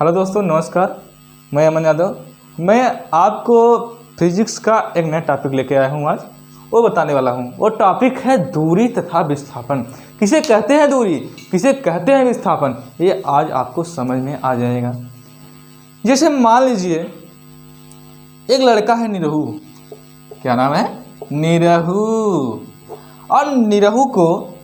Hello दोस्तों, नमस्कार। मैं अमन यादव। मैं आपको फिजिक्स का एक नया टॉपिक लेके आया हूँ। आज वो बताने वाला हूँ। वो टॉपिक है दूरी तथा विस्थापन। किसे कहते हैं दूरी, किसे कहते हैं विस्थापन, ये आज आपको समझ में आ जाएगा। जैसे मान लीजिए एक लड़का है निरहू। क्या नाम है? निरहू। और निरहू को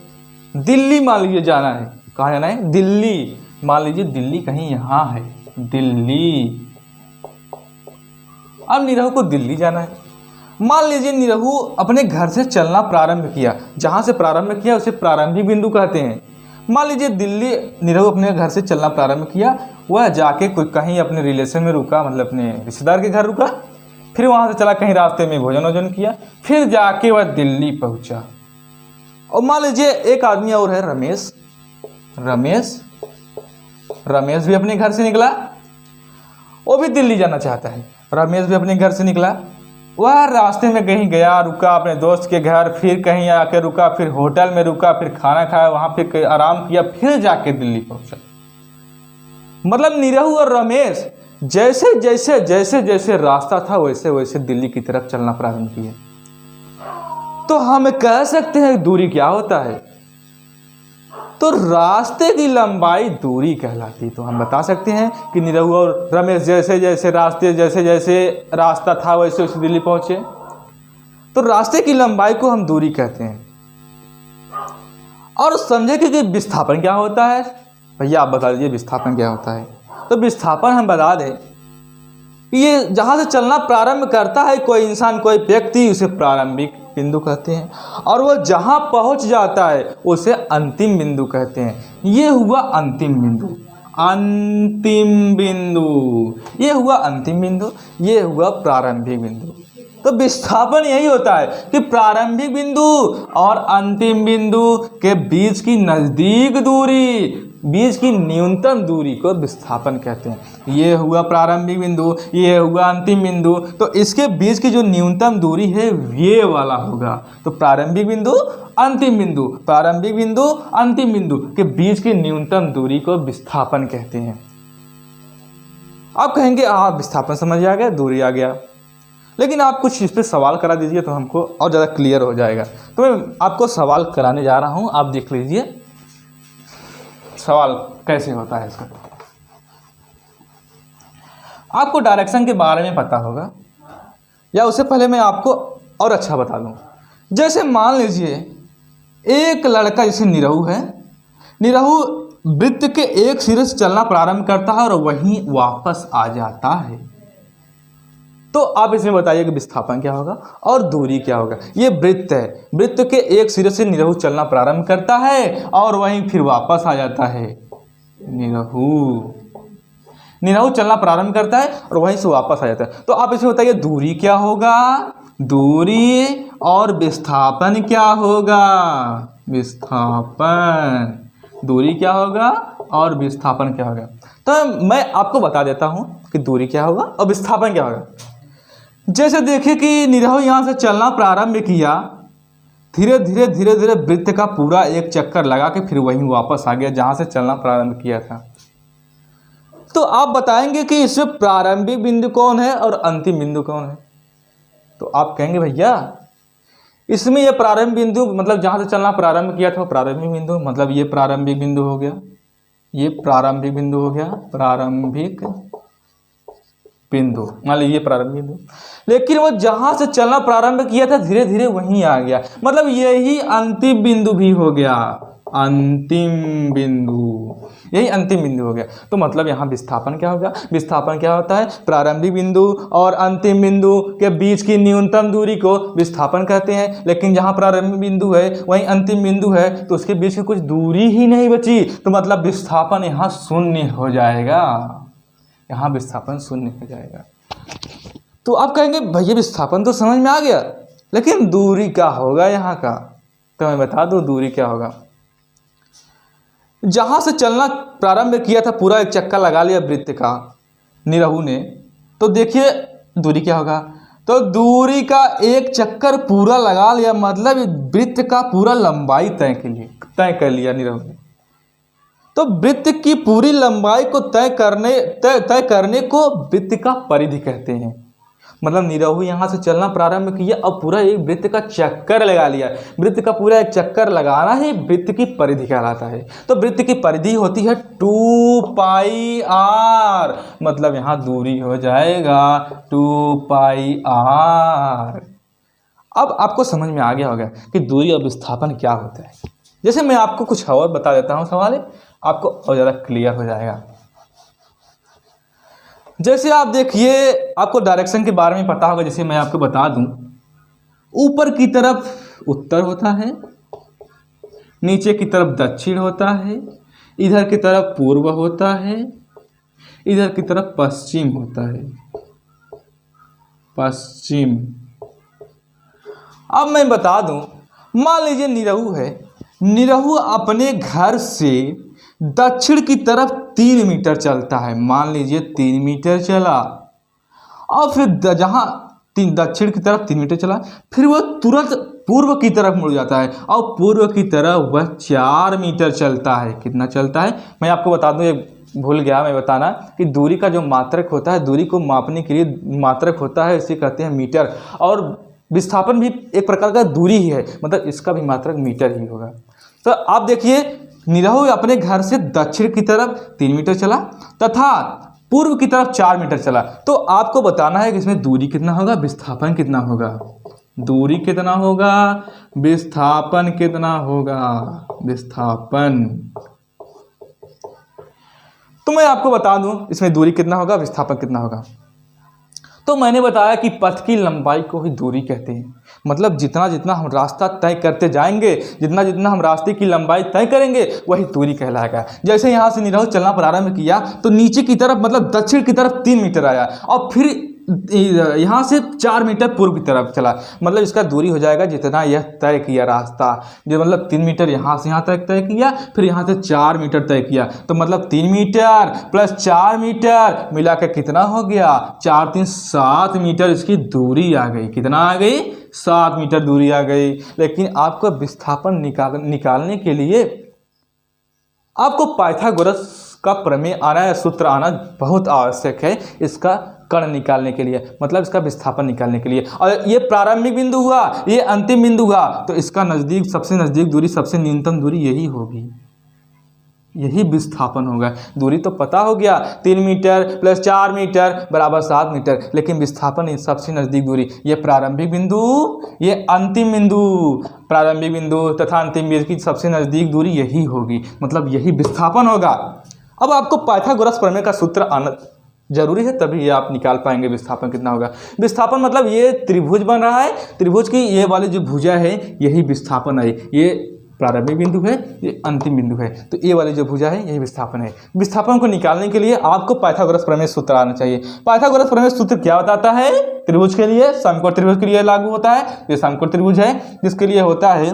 दिल्ली मान लीजिए जाना है। कहाँ जाना है? दिल्ली। मान लीजिए दिल्ली कहीं यहाँ है, दिल्ली। अब निरहू को दिल्ली जाना है। मान लीजिए निरहू अपने घर से चलना प्रारंभ किया। जहाँ से प्रारंभ किया उसे प्रारंभिक बिंदु कहते हैं। मान लीजिए दिल्ली निरहू अपने घर से चलना प्रारंभ किया। वह जाके कोई कहीं अपने रिलेशन में रुका, मतलब अपने रिश्तेदार के घर रुका। फिर वहाँ से चला कहीं रास्ते में भोजन वोजन किया। फिर जाके वह दिल्ली पहुँचा। और मान लीजिए एक आदमी और है रमेश। रमेश भी अपने घर से निकला। वो भी दिल्ली जाना चाहता है। रमेश भी अपने घर से निकला। वह रास्ते में कहीं गया, रुका अपने दोस्त के घर, फिर कहीं आके रुका, फिर होटल में रुका, फिर खाना खाया, वहाँ फिर आराम किया, फिर जाके दिल्ली पहुँचा। मतलब निरहू और रमेश जैसे जैसे जैसे जैसे रास्ता था वैसे वैसे दिल्ली की तरफ चलना प्रारंभ किया। तो हम कह सकते हैं दूरी क्या होता है? तो रास्ते की लंबाई दूरी कहलाती। तो हम बता सकते हैं कि निरहू और रमेश जैसे जैसे रास्ता था वैसे वैसे दिल्ली पहुंचे। तो रास्ते की लंबाई को हम दूरी कहते हैं। और समझे कि विस्थापन क्या होता है। भैया आप बता दीजिए विस्थापन क्या होता है। तो विस्थापन हम बता दें कि ये जहाँ से चलना प्रारंभ करता है कोई इंसान, कोई व्यक्ति, उसे प्रारंभिक बिंदु कहते हैं। और वो जहाँ पहुँच जाता है उसे अंतिम बिंदु कहते हैं। ये हुआ अंतिम बिंदु। ये हुआ अंतिम बिंदु, ये हुआ प्रारंभिक बिंदु। तो विस्थापन यही होता है कि प्रारंभिक बिंदु और अंतिम बिंदु के बीच की नज़दीक दूरी, बीच की न्यूनतम दूरी को विस्थापन कहते हैं। ये हुआ प्रारंभिक बिंदु, ये हुआ अंतिम बिंदु। तो इसके बीच की जो न्यूनतम दूरी है ये वाला होगा। तो प्रारंभिक बिंदु, अंतिम बिंदु, प्रारंभिक बिंदु, अंतिम बिंदु के बीच की न्यूनतम दूरी को विस्थापन कहते हैं। आप कहेंगे हाँ विस्थापन समझ आ गया, दूरी आ गया, लेकिन आप कुछ इस पर सवाल करा दीजिए तो हमको और ज़्यादा क्लियर हो जाएगा। तो मैं आपको सवाल कराने जा रहा हूँ, आप देख लीजिए सवाल कैसे होता है इसका। आपको डायरेक्शन के बारे में पता होगा, या उससे पहले मैं आपको और अच्छा बता दूं। जैसे मान लीजिए एक लड़का, जैसे निरहू है, निरहू वृत्त के एक सिरे से चलना प्रारंभ करता है और वहीं वापस आ जाता है। तो आप इसमें बताइए कि विस्थापन क्या होगा और दूरी क्या होगा। ये वृत्त है, वृत्त के एक सिरे से निरहू चलना प्रारंभ करता है और वहीं फिर वापस आ जाता है। निरहू चलना प्रारंभ करता है और वहीं से वापस आ जाता है। तो आप इसमें बताइए दूरी क्या होगा, दूरी और विस्थापन क्या होगा। विस्थापन, दूरी क्या होगा और विस्थापन क्या होगा। तो मैं आपको बता देता हूं कि दूरी क्या होगा और विस्थापन क्या होगा। जैसे देखिए कि निरहू यहाँ से चलना प्रारंभ किया, धीरे धीरे धीरे धीरे वृत्त का पूरा एक चक्कर लगा के फिर वहीं वापस आ गया जहाँ से चलना प्रारंभ किया था। तो आप बताएंगे कि इसमें प्रारंभिक बिंदु कौन है और अंतिम बिंदु कौन है। तो आप कहेंगे भैया इसमें ये प्रारंभिक बिंदु, मतलब जहाँ से चलना प्रारंभ किया था प्रारंभिक बिंदु, मतलब ये प्रारंभिक बिंदु हो गया, ये प्रारंभिक बिंदु हो गया, प्रारंभिक बिंदु, मान लीजिए प्रारंभिक बिंदु। लेकिन वो जहां से चलना प्रारंभ किया था धीरे धीरे वहीं आ गया, मतलब यही अंतिम बिंदु भी हो गया। अंतिम बिंदु, यही अंतिम बिंदु हो गया। तो मतलब यहाँ विस्थापन क्या होगा। विस्थापन क्या होता है, प्रारंभिक बिंदु और अंतिम बिंदु के बीच की न्यूनतम दूरी को विस्थापन कहते हैं। लेकिन जहाँ प्रारंभिक बिंदु है वहीं अंतिम बिंदु है, तो उसके बीच की कुछ दूरी ही नहीं बची, तो मतलब विस्थापन यहाँ शून्य हो जाएगा। यहाँ विस्थापन शून्य हो जाएगा। तो आप कहेंगे भैया विस्थापन तो समझ में आ गया, लेकिन दूरी क्या होगा यहाँ का। तो मैं बता दूं दूरी क्या होगा। जहाँ से चलना प्रारंभ किया था पूरा एक चक्कर लगा लिया वृत्त का निरहू ने, तो देखिए दूरी क्या होगा। तो दूरी का एक चक्कर पूरा लगा लिया, मतलब वृत्त का पूरा लंबाई तय कर लिया निरहू ने। तो वृत्त की पूरी लंबाई को तय करने को वृत्त का परिधि कहते हैं। मतलब निरहु यहाँ से चलना प्रारंभ किया, अब पूरा एक वृत्त का चक्कर लगा लिया। वृत्त का पूरा एक चक्कर लगाना ही वृत्त की परिधि कहलाता है। तो वृत्त की परिधि होती है 2πr, मतलब यहाँ दूरी हो जाएगा 2πr। अब आपको समझ में आ गया होगा कि दूरी और विस्थापन क्या होता है। जैसे मैं आपको कुछ और बता देता हूँ सवाल है, आपको और ज़्यादा क्लियर हो जाएगा। जैसे आप देखिए, आपको डायरेक्शन के बारे में पता होगा। जैसे मैं आपको बता दूं, ऊपर की तरफ उत्तर होता है, नीचे की तरफ दक्षिण होता है, इधर की तरफ पूर्व होता है, इधर की तरफ पश्चिम होता है, पश्चिम। अब मैं बता दूं, मान लीजिए निरहु है, निरहु अपने घर से दक्षिण की तरफ 3 मीटर चलता है। मान लीजिए 3 मीटर चला, और फिर जहाँ दक्षिण की तरफ 3 मीटर चला, फिर वह तुरंत पूर्व की तरफ मुड़ जाता है, और पूर्व की तरफ वह 4 मीटर चलता है। कितना चलता है मैं आपको बता दूं, ये भूल गया मैं बताना कि दूरी का जो मात्रक होता है, दूरी को मापने के लिए मात्रक होता है, इसे कहते हैं मीटर। और विस्थापन भी एक प्रकार का दूरी ही है, मतलब इसका भी मात्रक मीटर ही होगा। तो आप देखिए, निरहु अपने घर से दक्षिण की तरफ 3 मीटर चला तथा पूर्व की तरफ 4 मीटर चला। तो आपको बताना है कि इसमें दूरी कितना होगा, विस्थापन कितना होगा। दूरी कितना होगा, विस्थापन कितना होगा, विस्थापन। तो मैं आपको बता दूं इसमें दूरी कितना होगा, विस्थापन कितना होगा। तो मैंने बताया कि पथ की लंबाई को ही दूरी कहते हैं। मतलब जितना जितना हम रास्ता तय करते जाएंगे, जितना जितना हम रास्ते की लंबाई तय करेंगे, वही दूरी कहलाएगा। जैसे यहाँ से निरहु चलना प्रारंभ किया तो नीचे की तरफ मतलब दक्षिण की तरफ 3 मीटर आया, और फिर यहाँ से 4 मीटर पूर्व की तरफ चला। मतलब इसका दूरी हो जाएगा जितना यह तय किया रास्ता, जो मतलब 3 मीटर यहाँ से यहाँ तक तय किया, फिर यहाँ से 4 मीटर तय किया। तो मतलब 3 मीटर प्लस 4 मीटर मिला कर कितना हो गया, 4 3 7 मीटर इसकी दूरी आ गई। कितना आ गई, 7 मीटर दूरी आ गई। लेकिन आपको विस्थापन निकालने के लिए आपको पाइथागोरस का प्रमेय आना या सूत्र आना बहुत आवश्यक है, इसका कण निकालने के लिए, मतलब इसका विस्थापन निकालने के लिए। और ये प्रारंभिक बिंदु हुआ, ये अंतिम बिंदु हुआ, तो इसका नज़दीक सबसे नज़दीक दूरी, सबसे न्यूनतम दूरी यही होगी, यही विस्थापन होगा। दूरी तो पता हो गया, 3 मीटर प्लस 4 मीटर बराबर 7 मीटर, लेकिन विस्थापन सबसे नज़दीक दूरी, ये प्रारंभिक बिंदु, ये अंतिम बिंदु, प्रारंभिक बिंदु तथा अंतिम बिंदु की सबसे नज़दीक दूरी यही होगी, मतलब यही विस्थापन होगा। अब आपको पाइथागोरस प्रमेय का सूत्र आना जरूरी है, तभी ये आप निकाल पाएंगे विस्थापन कितना होगा। विस्थापन मतलब ये त्रिभुज बन रहा है, त्रिभुज की ये वाली जो भुजा है यही विस्थापन है। ये प्रारंभिक बिंदु है, ये अंतिम बिंदु है, तो ये वाली जो भुजा है यही विस्थापन है। विस्थापन को निकालने के लिए आपको पाइथागोरस प्रमेय सूत्र आना चाहिए। पाइथागोरस प्रमेय सूत्र क्या बताता है, त्रिभुज के लिए, समकोण त्रिभुज के लिए लागू होता है। ये समकोण त्रिभुज है जिसके लिए होता है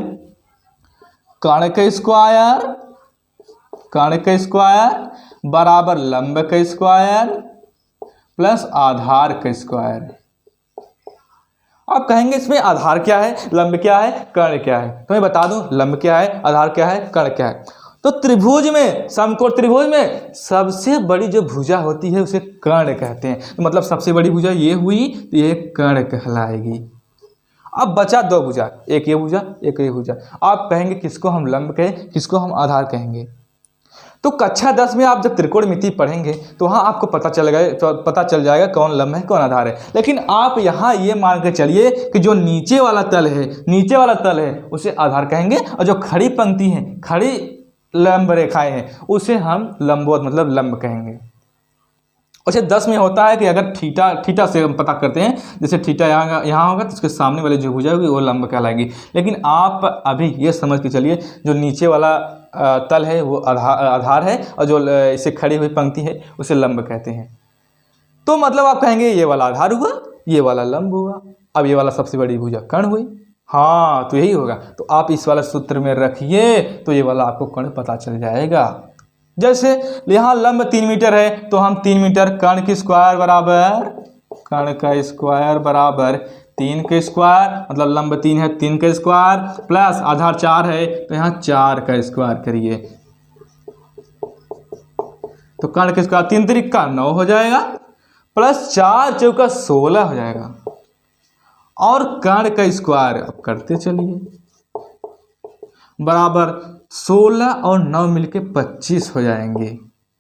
कर्ण का स्क्वायर, कर्ण का स्क्वायर बराबर लंब का स्क्वायर प्लस आधार का स्क्वायर। आप कहेंगे इसमें आधार क्या है, लंब क्या है, कर्ण क्या है। तो मैं बता दूं, लंब क्या है, आधार क्या है, कर्ण क्या है। तो त्रिभुज में, समकोण त्रिभुज में सबसे बड़ी जो भुजा होती है उसे कर्ण कहते हैं। तो मतलब सबसे बड़ी भुजा ये हुई, तो ये कर्ण कहलाएगी। अब बचा 2 भुजा, एक ये भुजा, एक ये भुजा। आप कहेंगे किसको हम लंब कहें, किसको हम आधार कहेंगे। तो कक्षा 10 में आप जब त्रिकोणमिति पढ़ेंगे तो वहाँ आपको पता चल जाएगा कौन लंब है कौन आधार है। लेकिन आप यहाँ ये मान के चलिए कि जो नीचे वाला तल है, नीचे वाला तल है उसे आधार कहेंगे, और जो खड़ी पंक्ति है, खड़ी लंब रेखाएं हैं, उसे हम लंबवत मतलब लंब कहेंगे। अच्छा 10 में होता है कि अगर थीटा से हम पता करते हैं, जैसे थीटा यहाँ होगा तो उसके सामने वाली जो भुजा होगी वो लंब कहलाएगी। लेकिन आप अभी ये समझ के चलिए जो नीचे वाला तल है वो आधार है, और जो इसे खड़ी हुई पंक्ति है उसे लंब कहते हैं। तो मतलब आप कहेंगे ये वाला आधार हुआ, ये वाला लंब हुआ, अब ये वाला सबसे बड़ी भुजा कर्ण हुई। हाँ तो यही होगा। तो आप इस वाला सूत्र में रखिए तो ये वाला आपको कर्ण पता चल जाएगा। जैसे यहाँ लंब 3 मीटर है तो हम 3 मीटर कर्ण की स्क्वायर बराबर, कर्ण का स्क्वायर बराबर 3 का स्क्वायर, मतलब लंब 3 है 3 का स्क्वायर प्लस आधार 4 है तो यहाँ 4 का स्क्वायर करिए। तो कर्ण का स्क्वायर 3 त्रिका 9 हो जाएगा, प्लस 4 चौका 16 हो जाएगा, और कर्ण का स्क्वायर अब करते चलिए बराबर 16 और 9 मिलके 25 हो जाएंगे।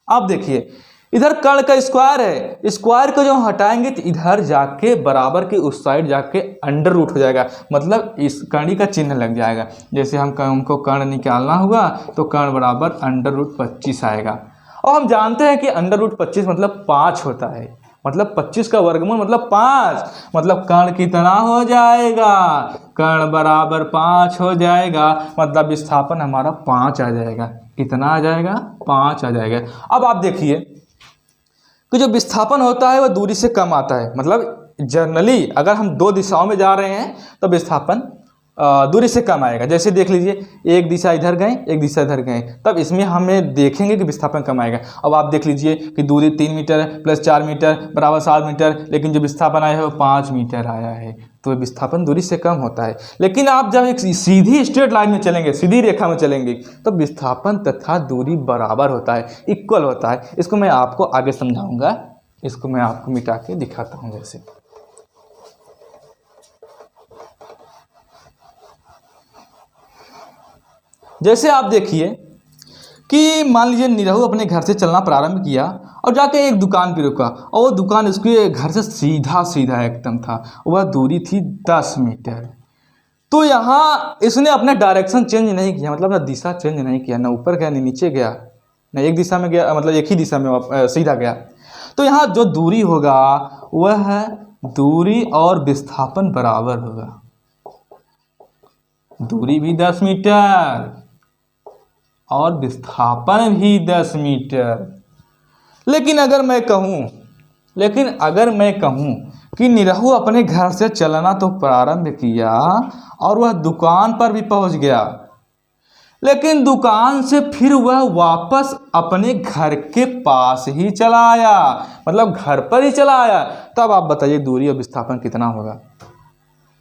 अब देखिए इधर कर्ण का स्क्वायर है, स्क्वायर को जो हम हटाएंगे तो इधर जाके बराबर के उस साइड जाके अंडर रूट हो जाएगा, मतलब इस कर्णी का चिन्ह लग जाएगा। जैसे हमको कर्ण निकालना होगा तो कर्ण बराबर अंडर रूट 25 आएगा, और हम जानते हैं कि अंडर रूट 25 मतलब 5 होता है, मतलब 25 का वर्गमूल मतलब 5, मतलब कर्ण कितना हो जाएगा, कर्ण बराबर 5 हो जाएगा, मतलब विस्थापन हमारा 5 आ जाएगा। कितना आ जाएगा, 5 आ जाएगा। अब आप देखिए कि जो विस्थापन होता है वह दूरी से कम आता है, मतलब जनरली अगर हम 2 दिशाओं में जा रहे हैं तो विस्थापन दूरी से कम आएगा। जैसे देख लीजिए एक दिशा इधर गए, एक दिशा इधर गए, तब इसमें हमें देखेंगे कि विस्थापन कम आएगा। अब आप देख लीजिए कि दूरी 3 मीटर है प्लस 4 मीटर बराबर 7 मीटर, लेकिन जो विस्थापन आया है वो 5 मीटर आया है, तो विस्थापन दूरी से कम होता है। लेकिन आप जब एक सीधी स्ट्रेट लाइन में चलेंगे, सीधी रेखा में चलेंगे, तो विस्थापन तथा दूरी बराबर होता है, इक्वल होता है। इसको मैं आपको आगे समझाऊंगा, इसको मैं आपको मिटा के दिखाता हूँ। जैसे आप देखिए कि मान लीजिए निरहु अपने घर से चलना प्रारंभ किया और जाके एक दुकान पे रुका, और वो दुकान उसके घर से सीधा सीधा एकदम था, वह दूरी थी 10 मीटर। तो यहाँ इसने अपना डायरेक्शन चेंज नहीं किया, मतलब अपना दिशा चेंज नहीं किया, ना ऊपर गया ना नीचे गया, ना एक दिशा में गया, मतलब एक ही दिशा में सीधा गया। तो यहाँ जो दूरी होगा वह है दूरी और विस्थापन बराबर होगा, दूरी भी 10 मीटर और विस्थापन भी 10 मीटर। लेकिन अगर मैं कहूँ कि निरहु अपने घर से चलना तो प्रारंभ किया और वह दुकान पर भी पहुंच गया, लेकिन दुकान से फिर वह वापस अपने घर के पास ही चला आया, मतलब घर पर ही चला आया, तब आप बताइए दूरी और विस्थापन कितना होगा।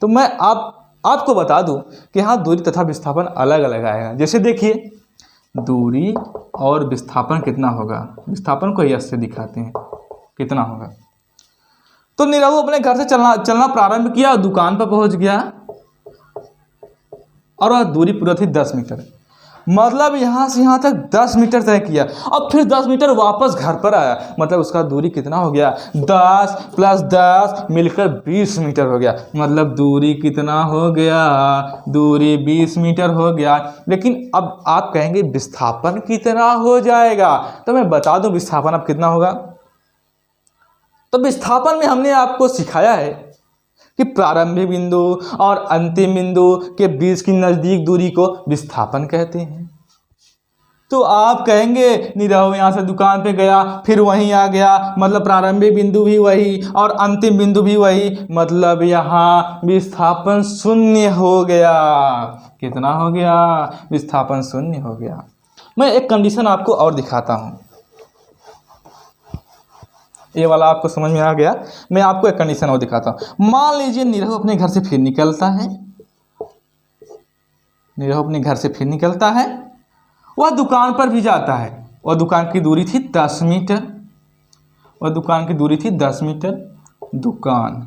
तो मैं आपको बता दूं कि हाँ दूरी तथा विस्थापन अलग अलग आएगा। जैसे देखिए दूरी और विस्थापन कितना होगा, विस्थापन को यश से दिखाते हैं कितना होगा। तो निरहु अपने घर से चलना प्रारंभ किया और दुकान पर पहुंच गया, और वह दूरी पूरा थी 10 मीटर, मतलब यहाँ से यहाँ तक 10 मीटर तय किया, अब फिर 10 मीटर वापस घर पर आया, मतलब उसका दूरी कितना हो गया, 10 + 10 मिलकर 20 मीटर हो गया, मतलब दूरी कितना हो गया, दूरी 20 मीटर हो गया। लेकिन अब आप कहेंगे विस्थापन कितना हो जाएगा, तो मैं बता दूं विस्थापन अब कितना होगा। तो विस्थापन में हमने आपको सिखाया है कि प्रारंभिक बिंदु और अंतिम बिंदु के बीच की नज़दीक दूरी को विस्थापन कहते हैं। तो आप कहेंगे निरहु यहाँ से दुकान पे गया फिर वहीं आ गया, मतलब प्रारंभिक बिंदु भी वही और अंतिम बिंदु भी वही, मतलब यहाँ विस्थापन 0 हो गया। कितना हो गया, विस्थापन 0 हो गया। मैं एक कंडीशन आपको और दिखाता हूँ, ये वाला आपको समझ में आ गया। मैं आपको एक कंडीशन और दिखाता हूँ। मान लीजिए निरहु अपने घर से फिर निकलता है, वह दुकान पर भी जाता है, वह दुकान की दूरी थी 10 मीटर, दुकान,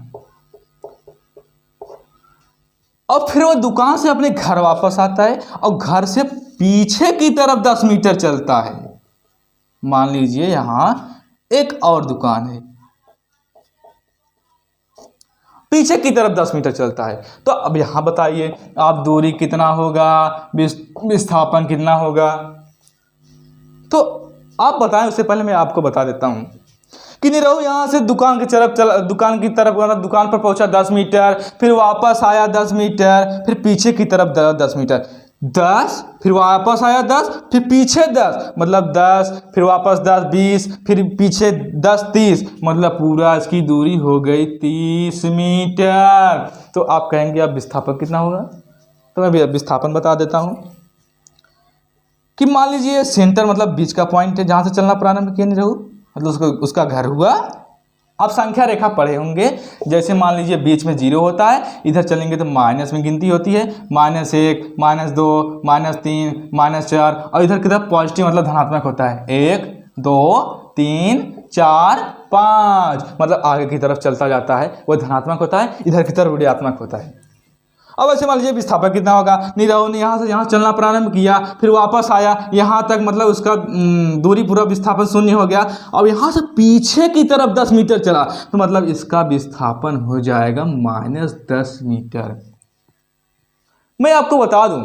और फिर वह दुकान से अपने घर वापस आता है और घर से पीछे की तरफ 10 मीटर चलता है। मान लीजिए यहाँ एक और दुकान है, पीछे की तरफ 10 मीटर चलता है। तो अब यहाँ बताइए आप दूरी कितना होगा, विस्थापन कितना होगा। तो आप बताएं, उससे पहले मैं आपको बता देता हूँ कि निरहु यहाँ से दुकान की तरफ दुकान पर पहुँचा 10 मीटर, फिर वापस आया 10 मीटर, फिर पीछे की तरफ 10 मीटर, 10 फिर वापस आया 10, फिर पीछे 10, मतलब 10 फिर वापस 10, 20 फिर पीछे 10, 30, मतलब पूरा इसकी दूरी हो गई 30 मीटर। तो आप कहेंगे अब विस्थापन कितना होगा, तो मैं विस्थापन बता देता हूँ कि मान लीजिए सेंटर मतलब बीच का पॉइंट है जहाँ से चलना प्रारंभ किया निरहु, मतलब उसका घर हुआ। आप संख्या रेखा पढ़े होंगे, जैसे मान लीजिए बीच में 0 होता है, इधर चलेंगे तो माइनस में गिनती होती है, -1 -2 -3 -4, और इधर की तरफ पॉजिटिव मतलब धनात्मक होता है 1 2 3 4 5, मतलब आगे की तरफ चलता जाता है, वो धनात्मक होता है, इधर की तरफ ऋणात्मक होता है। अब ऐसे मान लीजिए विस्थापन कितना होगा, निरहु ने यहाँ से यहाँ चलना प्रारंभ किया, फिर वापस आया यहाँ तक, मतलब उसका दूरी पूरा विस्थापन 0 हो गया। अब यहाँ से पीछे की तरफ 10 मीटर चला, तो मतलब इसका विस्थापन हो जाएगा -10 मीटर। मैं आपको बता दूं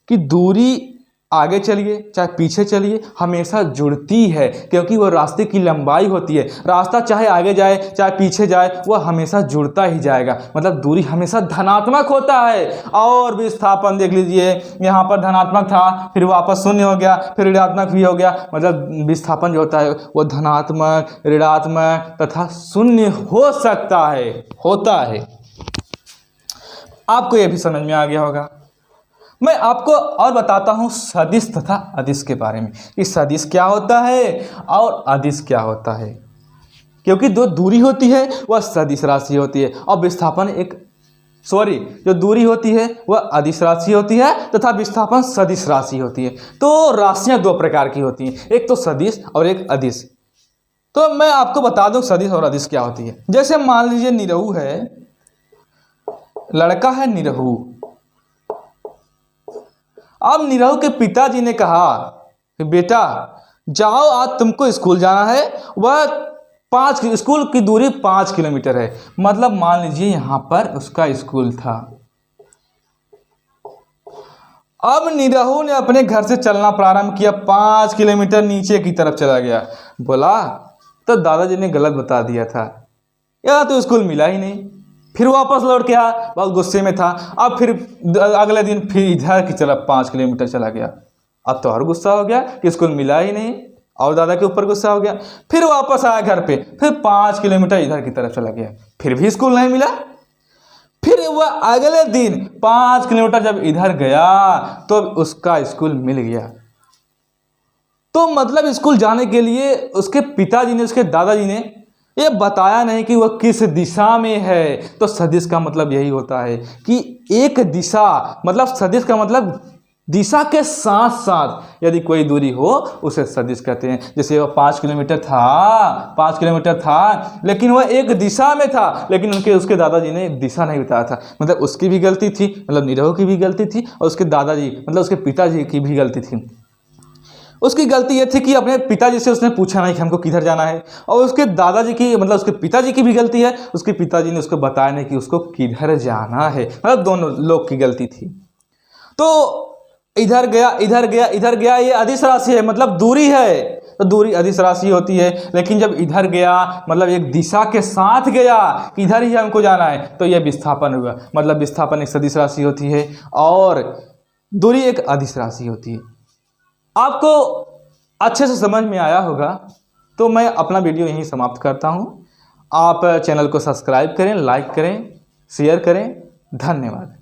कि दूरी आगे चलिए चाहे पीछे चलिए हमेशा जुड़ती है, क्योंकि वो रास्ते की लंबाई होती है। रास्ता चाहे आगे जाए चाहे पीछे जाए, वह हमेशा जुड़ता ही जाएगा, मतलब दूरी हमेशा धनात्मक होता है। और विस्थापन देख लीजिए, यहाँ पर धनात्मक था, फिर वापस 0 हो गया, फिर ऋणात्मक भी हो गया, मतलब विस्थापन जो होता है वो धनात्मक, ऋणात्मक तथा 0 हो सकता है, होता है। आपको यह भी समझ में आ गया होगा। मैं आपको और बताता हूँ सदिश तथा अदिश के बारे में, कि सदिश क्या होता है और अदिश क्या होता है। क्योंकि जो दूरी होती है वह सदिश राशि होती है, और विस्थापन जो दूरी होती है वह अदिश राशि होती है तथा विस्थापन सदिश राशि होती है। तो राशियाँ 2 प्रकार की होती हैं, एक तो सदिश और एक अदिश। तो मैं आपको बता दूं सदिश और अदिश क्या होती है। जैसे मान लीजिए निरहु है, लड़का है निरहु। अब निरहु के पिताजी ने कहा कि बेटा जाओ, आज तुमको स्कूल जाना है। वह स्कूल की दूरी 5 किलोमीटर है, मतलब मान लीजिए यहाँ पर उसका स्कूल था। अब निरहु ने अपने घर से चलना प्रारंभ किया, 5 किलोमीटर नीचे की तरफ चला गया। बोला तो दादाजी ने गलत बता दिया था, यार तो स्कूल मिला ही नहीं। फिर वापस लौट के आया, बहुत गुस्से में था। अब फिर अगले दिन फिर इधर की तरफ 5 किलोमीटर चला गया। अब तो और गुस्सा हो गया कि स्कूल मिला ही नहीं, और दादा के ऊपर गुस्सा हो गया। फिर वापस आया घर पे, फिर 5 किलोमीटर इधर की तरफ चला गया, फिर भी स्कूल नहीं मिला। फिर वह अगले दिन 5 किलोमीटर जब इधर गया तो उसका स्कूल मिल गया। तो मतलब स्कूल जाने के लिए उसके पिताजी ने, उसके दादाजी ने ये बताया नहीं कि वह किस दिशा में है। तो सदिश का मतलब यही होता है कि एक दिशा, मतलब सदिश का मतलब दिशा के साथ साथ यदि कोई दूरी हो उसे सदिश कहते हैं। जैसे वह 5 किलोमीटर था लेकिन वह एक दिशा में था, लेकिन उसके दादाजी ने दिशा नहीं बताया था। मतलब उसकी भी गलती थी, मतलब निरहु की भी गलती थी, और उसके दादाजी मतलब उसके पिताजी की भी गलती थी। उसकी गलती ये थी कि अपने पिताजी से उसने पूछा नहीं कि हमको किधर जाना है, और उसके दादाजी की मतलब उसके पिताजी की भी गलती है, उसके पिताजी ने उसको बताया नहीं कि उसको किधर जाना है। मतलब दोनों लोग की गलती थी। तो इधर गया, ये अदिश राशि है, मतलब दूरी है, तो दूरी अदिश राशि होती है। लेकिन जब इधर गया मतलब एक दिशा के साथ गया कि इधर ही हमको जाना है, तो यह विस्थापन हुआ। मतलब विस्थापन एक सदिश राशि होती है और दूरी एक अदिश राशि होती है। आपको अच्छे से समझ में आया होगा, तो मैं अपना वीडियो यहीं समाप्त करता हूं। आप चैनल को सब्सक्राइब करें, लाइक करें, शेयर करें। धन्यवाद।